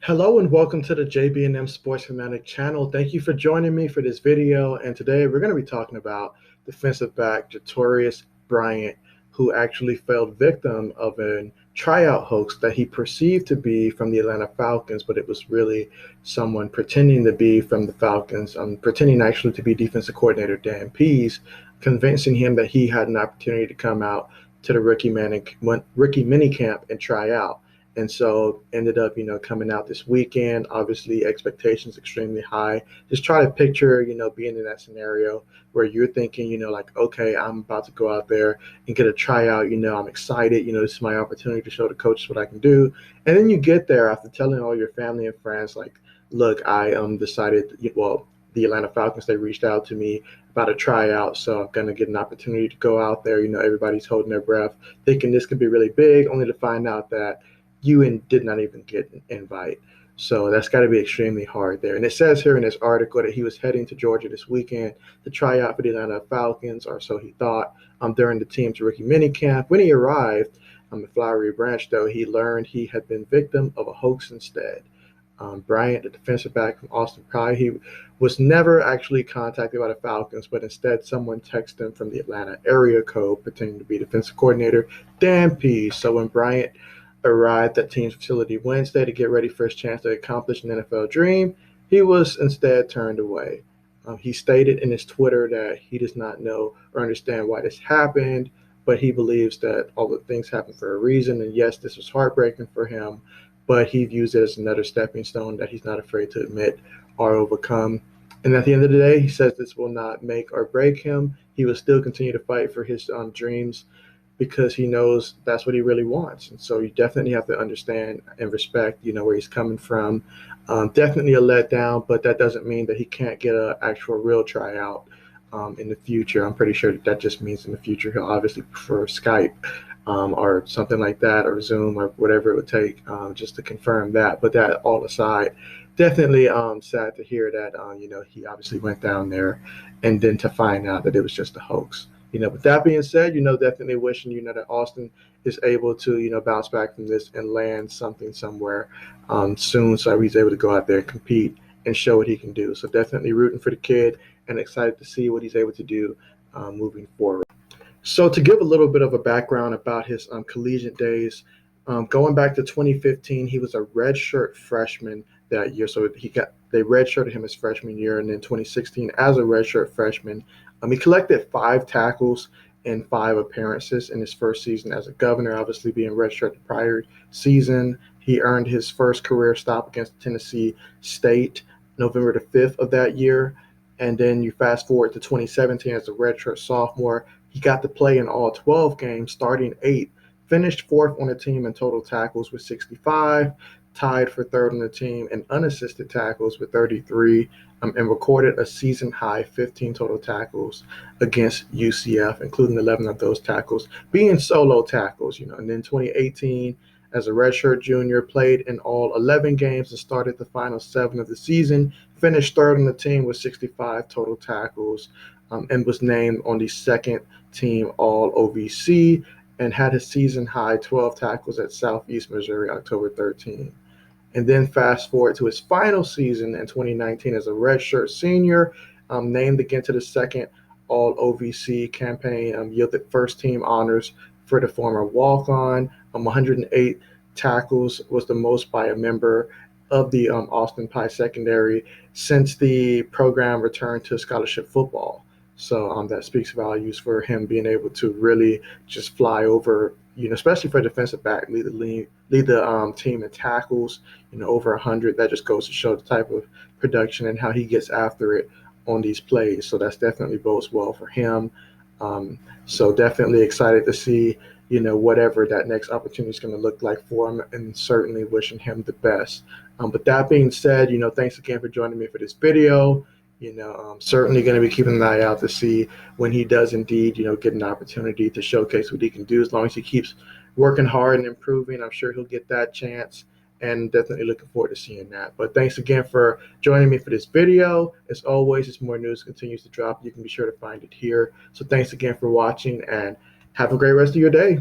Hello and welcome to the JB&M Sports Fanatic channel. Thank you for joining me for this video. And today we're going to be talking about defensive back Juantarius Bryant, who actually fell victim of a tryout hoax that he perceived to be from the Atlanta Falcons, but it was really someone pretending to be from the Falcons, pretending actually to be defensive coordinator Dan Peay, convincing him that he had an opportunity to come out to the rookie minicamp and try out. And so ended up, coming out this weekend. Obviously, expectations extremely high. Just try to picture, being in that scenario where you're thinking, like, okay, I'm about to go out there and get a tryout. I'm excited. This is my opportunity to show the coaches what I can do. And then you get there after telling all your family and friends, like, look, I decided, well, the Atlanta Falcons, they reached out to me about a tryout, so I'm gonna get an opportunity to go out there. Everybody's holding their breath, thinking this could be really big, only to find out that you did not even get an invite. So that's got to be extremely hard there. And it says here in this article that he was heading to Georgia this weekend to try out for the Atlanta Falcons, or so he thought, during the team's rookie minicamp. When he arrived on the Flowery Branch, though, he learned he had been victim of a hoax instead. Bryant, the defensive back from Austin Peay, he was never actually contacted by the Falcons, but instead someone texted him from the Atlanta area code pretending to be defensive coordinator Dan Peay. So when Bryant arrived at team's facility Wednesday to get ready for his chance to accomplish an NFL dream, he was instead turned away. He stated in his Twitter that he does not know or understand why this happened, but he believes that all the things happen for a reason. And yes, this was heartbreaking for him, but he views it as another stepping stone that he's not afraid to admit or overcome. And at the end of the day, he says this will not make or break him. He will still continue to fight for his dreams because he knows that's what he really wants. And so you definitely have to understand and respect, where he's coming from. Definitely a letdown, but that doesn't mean that he can't get an actual real tryout in the future. I'm pretty sure that just means in the future he'll obviously prefer Skype or something like that, or Zoom, or whatever it would take, just to confirm that. But that all aside, definitely sad to hear that, he obviously went down there and then to find out that it was just a hoax. With that being said, definitely wishing, that Austin is able to, bounce back from this and land something somewhere soon, so he's able to go out there and compete and show what he can do. So definitely rooting for the kid and excited to see what he's able to do moving forward. So to give a little bit of a background about his collegiate days, going back to 2015, he was a redshirt freshman that year. So they redshirted him his freshman year, and then 2016 as a redshirt freshman, he collected 5 tackles in 5 appearances in his first season as a Governor. Obviously, being redshirt the prior season, he earned his first career stop against Tennessee State November the 5th of that year. And then you fast forward to 2017 as a redshirt sophomore. He got to play in all 12 games, starting 8, finished 4th on the team in total tackles with 65, tied for 3rd on the team in unassisted tackles with 33, and recorded a season-high 15 total tackles against UCF, including 11 of those tackles being solo tackles. And then 2018, as a redshirt junior, played in all 11 games and started the final 7 of the season, finished 3rd on the team with 65 total tackles, and was named on the 2nd team All-OVC, and had his season-high 12 tackles at Southeast Missouri October 13. And then fast forward to his final season in 2019 as a redshirt senior, named again to the 2nd All-OVC campaign, yielded first-team honors for the former walk-on. 108 tackles was the most by a member of the Austin Peay secondary since the program returned to scholarship football. So that speaks volumes for him being able to really just fly over, especially for a defensive back, lead the team in tackles, over 100. That just goes to show the type of production and how he gets after it on these plays. So that's definitely bodes well for him. So definitely excited to see, whatever that next opportunity is going to look like for him, and certainly wishing him the best. But that being said, thanks again for joining me for this video. I'm certainly going to be keeping an eye out to see when he does indeed, get an opportunity to showcase what he can do. As long as he keeps working hard and improving, I'm sure he'll get that chance, and definitely looking forward to seeing that. But thanks again for joining me for this video. As always, as more news continues to drop, you can be sure to find it here. So thanks again for watching, and have a great rest of your day.